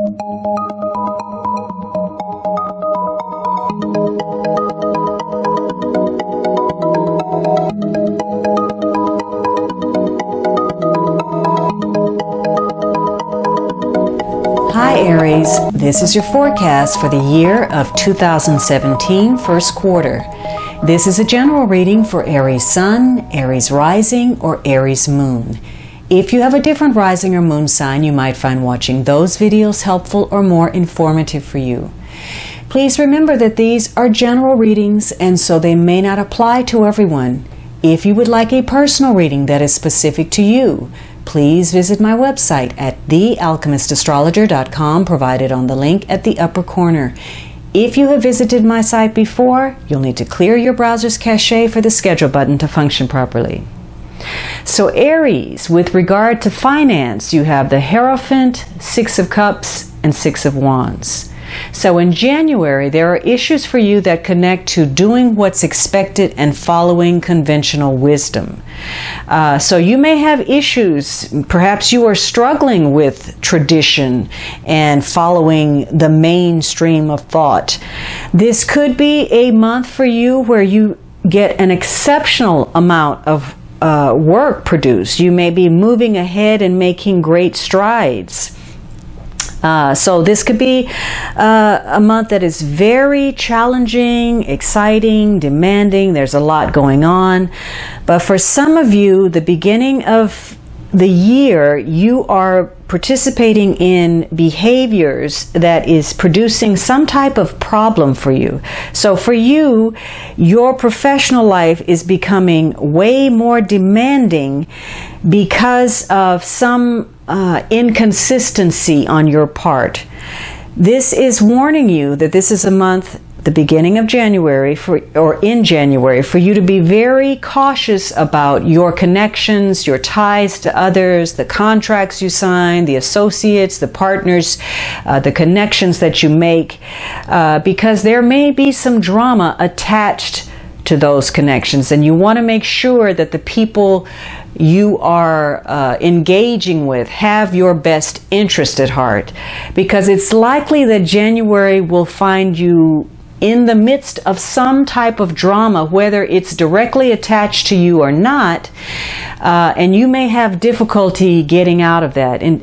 Hi Aries, this is your forecast for the year of 2017 first quarter. This is a general reading for Aries Sun, Aries Rising, or Aries Moon. If you have a different rising or moon sign, you might find watching those videos helpful or more informative for you. Please remember that these are general readings and so they may not apply to everyone. If you would like a personal reading that is specific to you, please visit my website at thealchemistastrologer.com, provided on the link at the upper corner. If you have visited my site before, you'll need to clear your browser's cache for the schedule button to function properly. So Aries, with regard to finance, you have the Hierophant, Six of Cups, and Six of Wands. So in January, there are issues for you that connect to doing what's expected and following conventional wisdom. So you may have issues. Perhaps you are struggling with tradition and following the mainstream of thought. This could be a month for you where you get an exceptional amount of work produced. You may be moving ahead and making great strides. So this could be a month that is very challenging, exciting, demanding. There's a lot going on. But for some of you, the beginning of the year, you are participating in behaviors that is producing some type of problem for you. So for you, your professional life is becoming way more demanding because of some inconsistency on your part. This is warning you that this is a month, the beginning of January, in January, for you to be very cautious about your connections, your ties to others, the contracts you sign, the associates, the partners, the connections that you make, because there may be some drama attached to those connections, and you want to make sure that the people you are engaging with have your best interest at heart, because it's likely that January will find you in the midst of some type of drama, whether it's directly attached to you or not, and you may have difficulty getting out of that and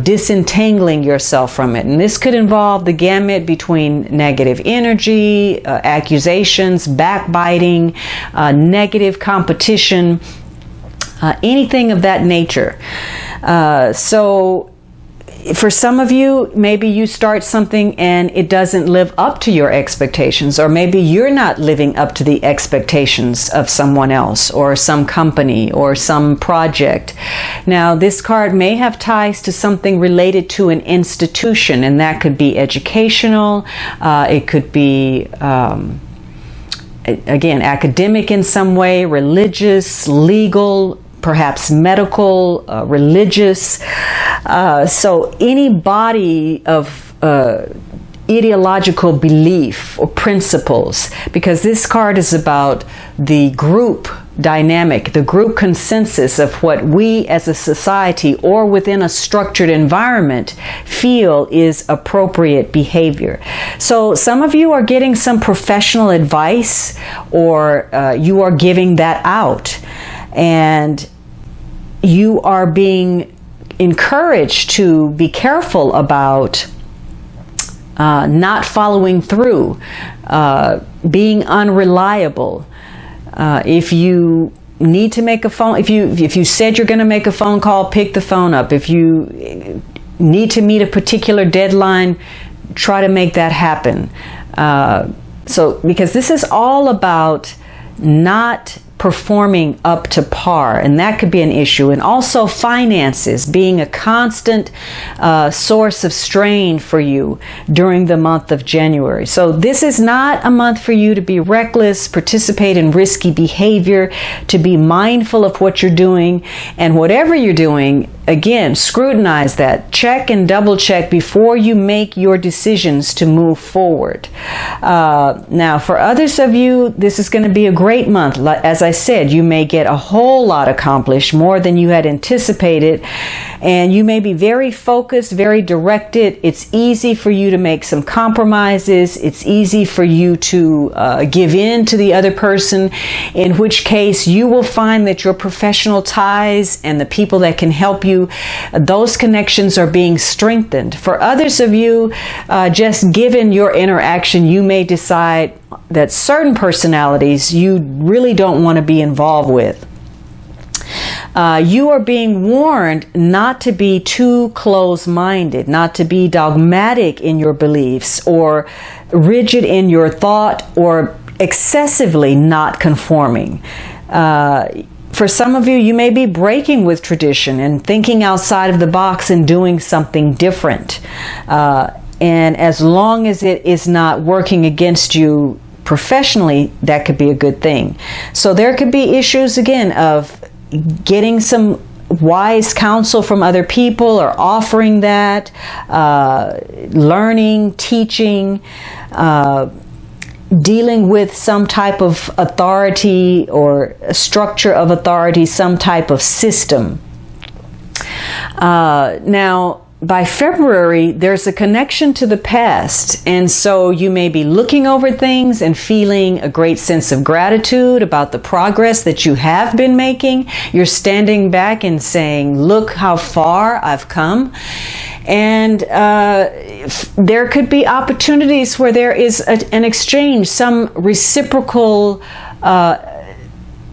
disentangling yourself from it. And this could involve the gamut between negative energy, accusations, backbiting, negative competition, anything of that nature. So for some of you, maybe you start something and it doesn't live up to your expectations, or maybe you're not living up to the expectations of someone else or some company or some project. Now, this card may have ties to something related to an institution, and that could be educational, it could be again, academic in some way, religious, legal, perhaps medical, religious. So any body of ideological belief or principles, because this card is about the group dynamic, the group consensus of what we as a society or within a structured environment feel is appropriate behavior. So some of you are getting some professional advice, or you are giving that out, and you are being encouraged to be careful about not following through, being unreliable. If you need to make a phone, if you said you're going to make a phone call, pick the phone up. If you need to meet a particular deadline, try to make that happen. So because this is all about not performing up to par, and that could be an issue. And also finances being a constant source of strain for you during the month of January. So this is not a month for you to be reckless, participate in risky behavior, to be mindful of what you're doing, and whatever you're doing, again, scrutinize that. Check and double check before you make your decisions to move forward. Now, for others of you, this is going to be a great month. As I said, you may get a whole lot accomplished, more than you had anticipated, and you may be very focused, very directed. It's easy for you to make some compromises. It's easy for you to give in to the other person, in which case you will find that your professional ties and the people that can help you, those connections are being strengthened. For others of you, just given your interaction, you may decide that certain personalities you really don't want to be involved with. You are being warned not to be too close-minded, not to be dogmatic in your beliefs or rigid in your thought or excessively not conforming. For some of you, you may be breaking with tradition and thinking outside of the box and doing something different. And as long as it is not working against you professionally, that could be a good thing. So there could be issues, again, of getting some wise counsel from other people or offering that, learning, teaching, dealing with some type of authority or a structure of authority, some type of system. Now, by February, there's a connection to the past, and so you may be looking over things and feeling a great sense of gratitude about the progress that you have been making. You're standing back and saying, look how far I've come. And there could be opportunities where there is an exchange, some reciprocal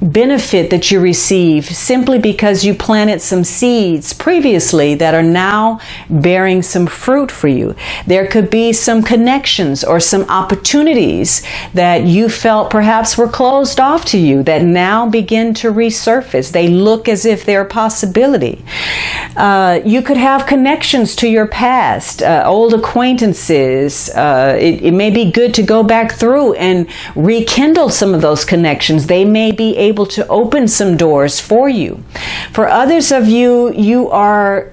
benefit that you receive simply because you planted some seeds previously that are now bearing some fruit for you. There could be some connections or some opportunities that you felt perhaps were closed off to you that now begin to resurface. They look as if they're a possibility. You could have connections to your past, old acquaintances. It may be good to go back through and rekindle some of those connections. They may be able to open some doors for you. For others of you, you are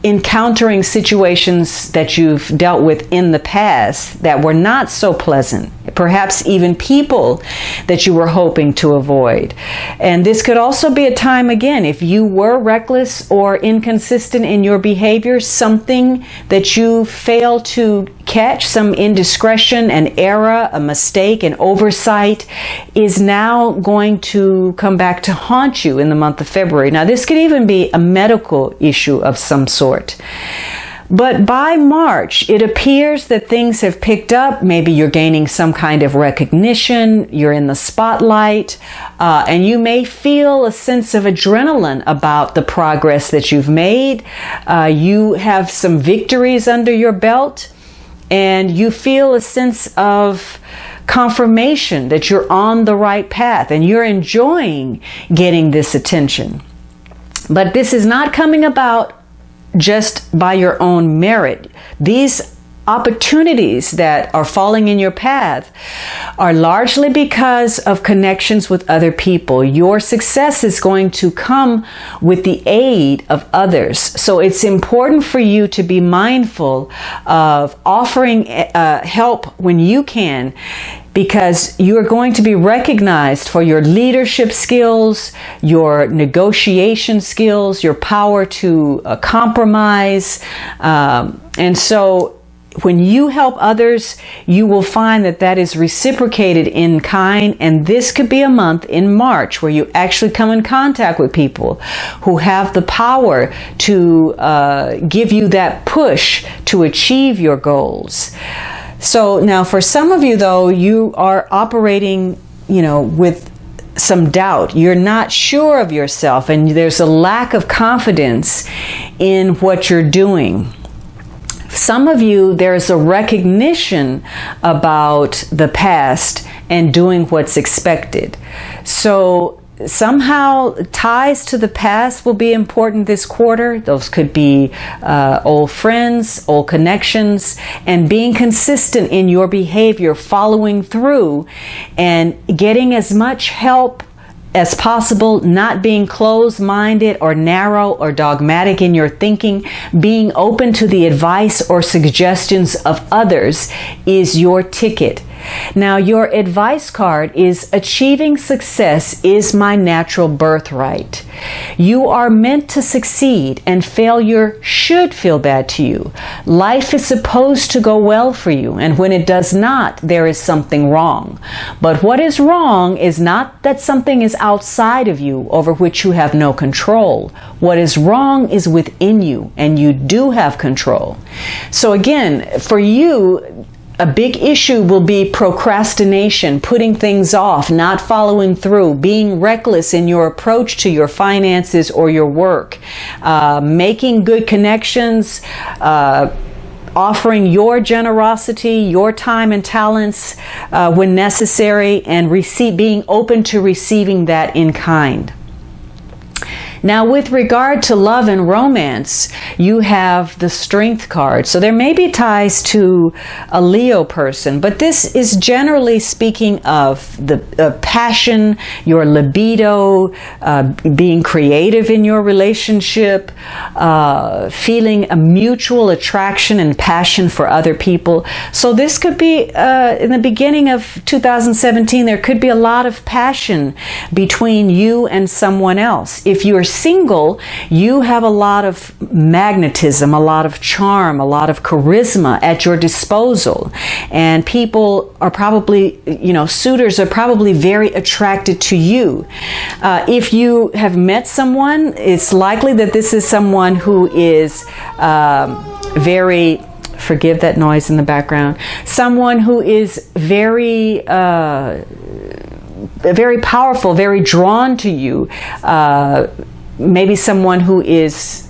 encountering situations that you've dealt with in the past that were not so pleasant, perhaps even people that you were hoping to avoid. And this could also be a time, again, if you were reckless or inconsistent in your behavior, something that you failed to catch, some indiscretion, an error, a mistake, an oversight, is now going to come back to haunt you in the month of February. Now, this could even be a medical issue of some sort. But by March, it appears that things have picked up. Maybe you're gaining some kind of recognition, you're in the spotlight, and you may feel a sense of adrenaline about the progress that you've made. You have some victories under your belt, and you feel a sense of confirmation that you're on the right path, and you're enjoying getting this attention. But this is not coming about just by your own merit. These opportunities that are falling in your path are largely because of connections with other people. Your success is going to come with the aid of others. So it's important for you to be mindful of offering help when you can, because you are going to be recognized for your leadership skills, your negotiation skills, your power to compromise. And so when you help others, you will find that that is reciprocated in kind. And this could be a month in March where you actually come in contact with people who have the power to give you that push to achieve your goals. So now for some of you, though, you are operating, with some doubt. You're not sure of yourself, and there's a lack of confidence in what you're doing. Some of you, there's a recognition about the past and doing what's expected. So somehow ties to the past will be important this quarter. Those could be old friends, old connections, and being consistent in your behavior, following through and getting as much help as possible, not being closed-minded or narrow or dogmatic in your thinking, being open to the advice or suggestions of others is your ticket. Now, your advice card is achieving success is my natural birthright. You are meant to succeed, and failure should feel bad to you. Life is supposed to go well for you, and when it does not, there is something wrong. But what is wrong is not that something is outside of you over which you have no control. What is wrong is within you, and you do have control. So again, for you, a big issue will be procrastination, putting things off, not following through, being reckless in your approach to your finances or your work, making good connections, offering your generosity, your time and talents when necessary, and being open to receiving that in kind. Now, with regard to love and romance, you have the Strength card. So there may be ties to a Leo person, but this is generally speaking of the passion, your libido, being creative in your relationship, feeling a mutual attraction and passion for other people. So this could be, in the beginning of 2017, there could be a lot of passion between you and someone else. If you're single, you have a lot of magnetism, a lot of charm, a lot of charisma at your disposal. And people are probably, suitors are probably very attracted to you. If you have met someone, it's likely that this is someone who is forgive that noise in the background, someone who is very powerful, very drawn to you. Maybe someone who is,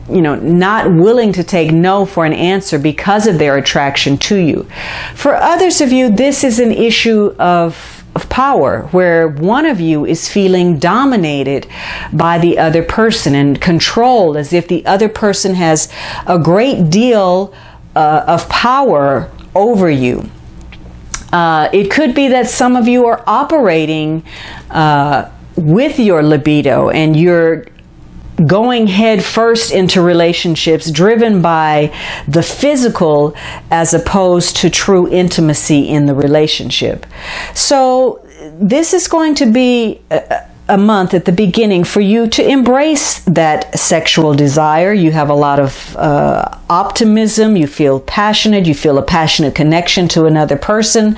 not willing to take no for an answer because of their attraction to you. For others of you, this is an issue of power, where one of you is feeling dominated by the other person and controlled, as if the other person has a great deal of power over you. It could be that some of you are operating with your libido, and you're going head first into relationships driven by the physical as opposed to true intimacy in the relationship. So this is going to be a month at the beginning for you to embrace that sexual desire. You have a lot of optimism, you feel passionate, you feel a passionate connection to another person,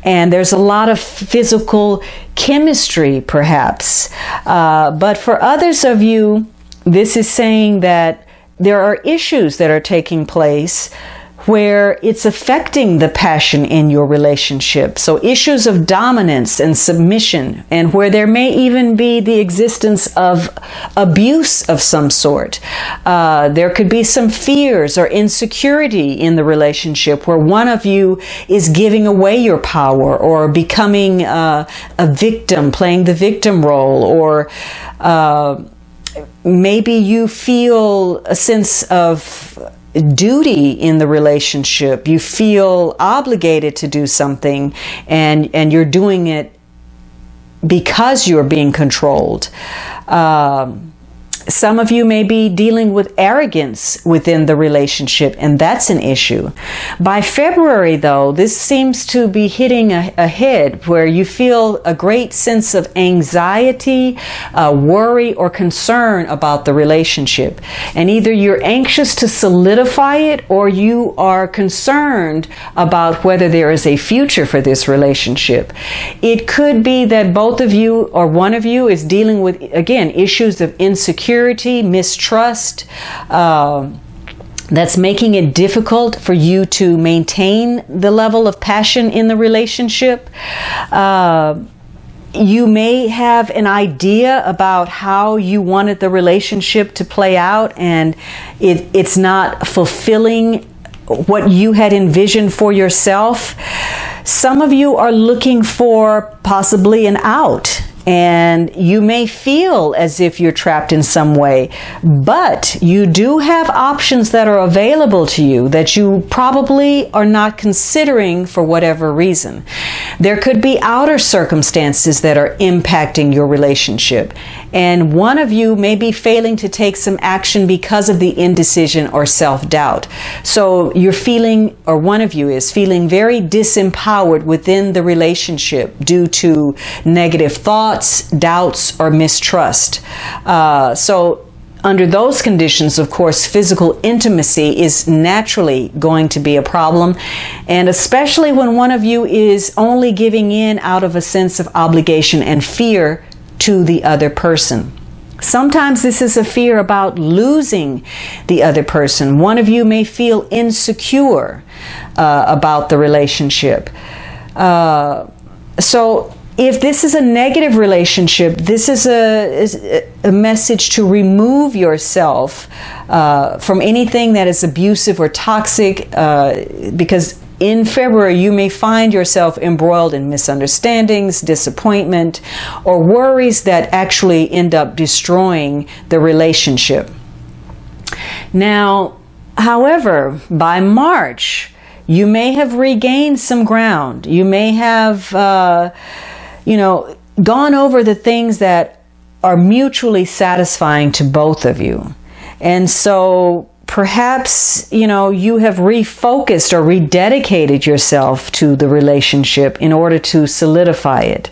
and there's a lot of physical chemistry perhaps. But for others of you, this is saying that there are issues that are taking place where it's affecting the passion in your relationship. So issues of dominance and submission, and where there may even be the existence of abuse of some sort. There could be some fears or insecurity in the relationship where one of you is giving away your power or becoming a victim, playing the victim role, or maybe you feel a sense of duty in the relationship. You feel obligated to do something, and you're doing it because you're being controlled. Some of you may be dealing with arrogance within the relationship, and that's an issue. By February, though, this seems to be hitting a head where you feel a great sense of anxiety, worry, or concern about the relationship. And either you're anxious to solidify it, or you are concerned about whether there is a future for this relationship. It could be that both of you or one of you is dealing with, again, issues of insecurity, mistrust, that's making it difficult for you to maintain the level of passion in the relationship. You may have an idea about how you wanted the relationship to play out, and it's not fulfilling what you had envisioned for yourself. Some of you are looking for possibly an out, and you may feel as if you're trapped in some way, but you do have options that are available to you that you probably are not considering for whatever reason. There could be outer circumstances that are impacting your relationship, and one of you may be failing to take some action because of the indecision or self-doubt. So you're feeling, or one of you is feeling very disempowered within the relationship due to negative thoughts, doubts, or mistrust. So under those conditions, of course, physical intimacy is naturally going to be a problem, and especially when one of you is only giving in out of a sense of obligation and fear to the other person. Sometimes this is a fear about losing the other person. One of you may feel insecure about the relationship. So if this is a negative relationship, this is a message to remove yourself from anything that is abusive or toxic, because in February you may find yourself embroiled in misunderstandings, disappointment, or worries that actually end up destroying the relationship. Now, however, by March, you may have regained some ground. You may have gone over the things that are mutually satisfying to both of you. And so perhaps, you have refocused or rededicated yourself to the relationship in order to solidify it.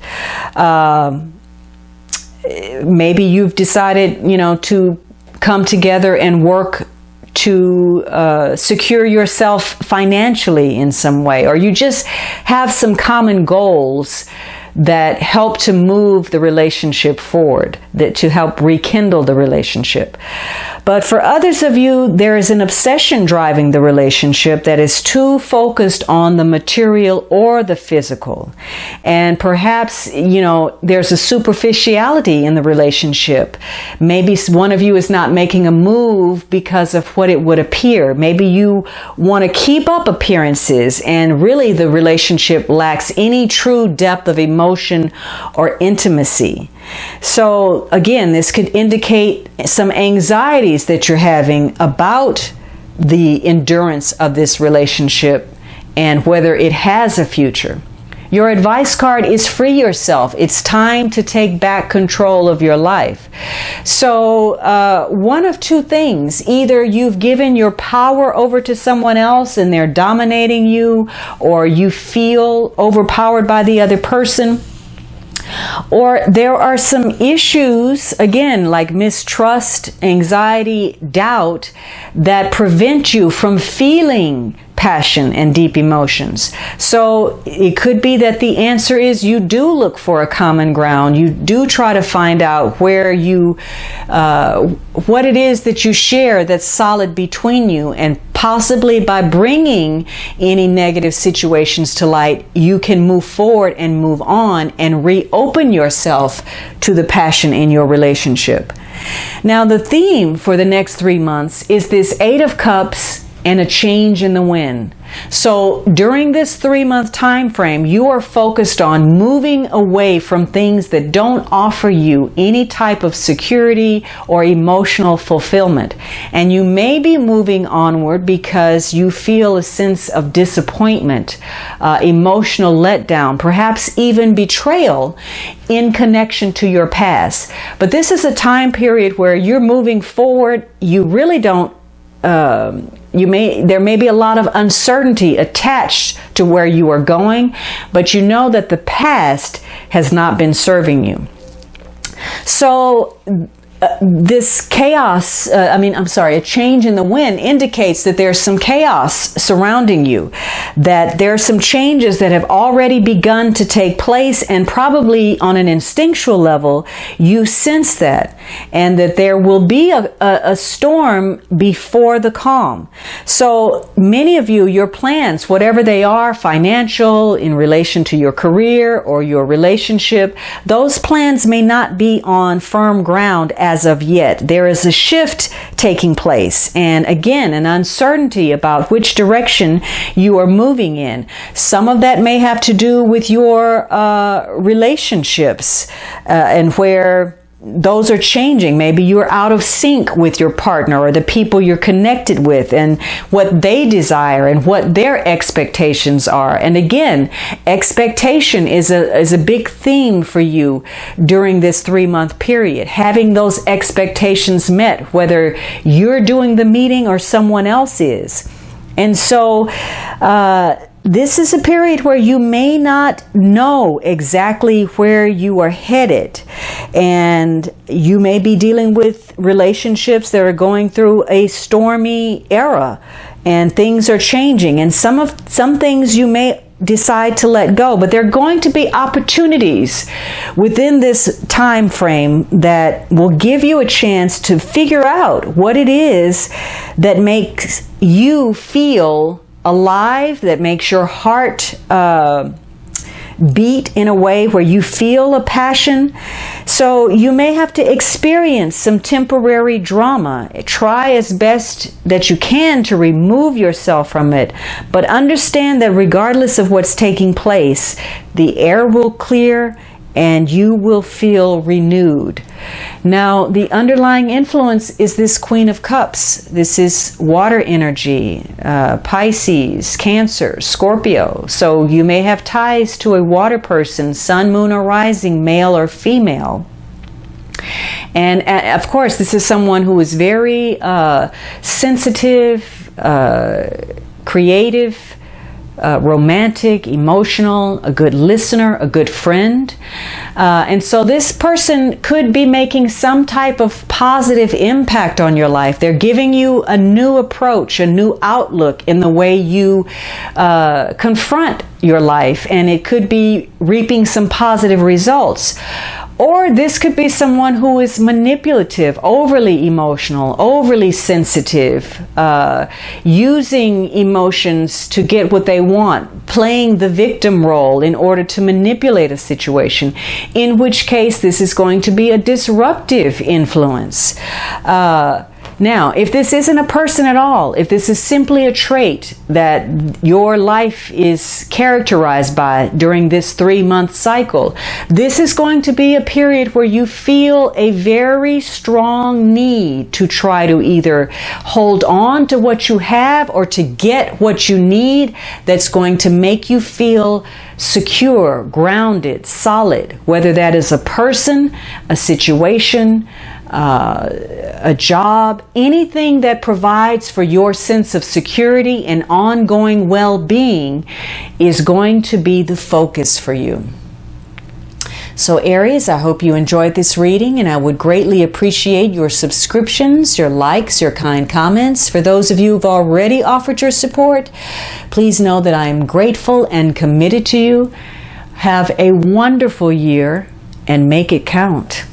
Maybe you've decided, to come together and work to secure yourself financially in some way, or you just have some common goals that help to move the relationship forward, that to help rekindle the relationship. But for others of you, there is an obsession driving the relationship that is too focused on the material or the physical. And perhaps, there's a superficiality in the relationship. Maybe one of you is not making a move because of what it would appear. Maybe you want to keep up appearances, and really the relationship lacks any true depth of emotion or intimacy. So again, this could indicate some anxieties that you're having about the endurance of this relationship and whether it has a future. Your advice card is free yourself. It's time to take back control of your life. So one of two things: either you've given your power over to someone else and they're dominating you, or you feel overpowered by the other person, or there are some issues, again, like mistrust, anxiety, doubt, that prevent you from feeling passion and deep emotions. So it could be that the answer is you do look for a common ground. You do try to find out where what it is that you share that's solid between you, and possibly by bringing any negative situations to light, you can move forward and move on and reopen yourself to the passion in your relationship. Now, the theme for the next 3 months is this 8 of Cups and a change in the wind. So during this 3-month time frame, you are focused on moving away from things that don't offer you any type of security or emotional fulfillment. And you may be moving onward because you feel a sense of disappointment, emotional letdown, perhaps even betrayal in connection to your past. But this is a time period where you're moving forward. You really don't there may be a lot of uncertainty attached to where you are going, but you know that the past has not been serving you. So this chaos, a change in the wind indicates that there's some chaos surrounding you, that there are some changes that have already begun to take place, and probably on an instinctual level, you sense that, and that there will be a storm before the calm. So many of you, your plans, whatever they are, financial, in relation to your career or your relationship, those plans may not be on firm ground as of yet. There is a shift taking place, and again, an uncertainty about which direction you are moving in. Some of that may have to do with your relationships and where those are changing. Maybe you're out of sync with your partner or the people you're connected with and what they desire and what their expectations are. And again, expectation is a big theme for you during this 3-month period. Having those expectations met, whether you're doing the meeting or someone else is. And so, this is a period where you may not know exactly where you are headed, and you may be dealing with relationships that are going through a stormy era, and things are changing, and some things you may decide to let go, but there are going to be opportunities within this time frame that will give you a chance to figure out what it is that makes you feel alive, that makes your heart beat in a way where you feel a passion. So you may have to experience some temporary drama. Try as best that you can to remove yourself from it, but understand that regardless of what's taking place, the air will clear and you will feel renewed. Now, the underlying influence is this Queen of Cups. This is water energy, Pisces, Cancer, Scorpio. So you may have ties to a water person, sun, moon, or rising, male or female. And of course, this is someone who is very sensitive, creative, romantic, emotional, a good listener, a good friend. And so this person could be making some type of positive impact on your life. They're giving you a new approach, a new outlook in the way you confront your life, and it could be reaping some positive results. Or this could be someone who is manipulative, overly emotional, overly sensitive, using emotions to get what they want, playing the victim role in order to manipulate a situation, in which case this is going to be a disruptive influence. Now, if this isn't a person at all, if this is simply a trait that your life is characterized by during this 3-month cycle, this is going to be a period where you feel a very strong need to try to either hold on to what you have or to get what you need that's going to make you feel secure, grounded, solid, whether that is a person, a situation, a job, anything that provides for your sense of security and ongoing well-being is going to be the focus for you. So Aries, I hope you enjoyed this reading, and I would greatly appreciate your subscriptions, your likes, your kind comments. For those of you who've already offered your support, please know that I am grateful and committed to you. Have a wonderful year and make it count.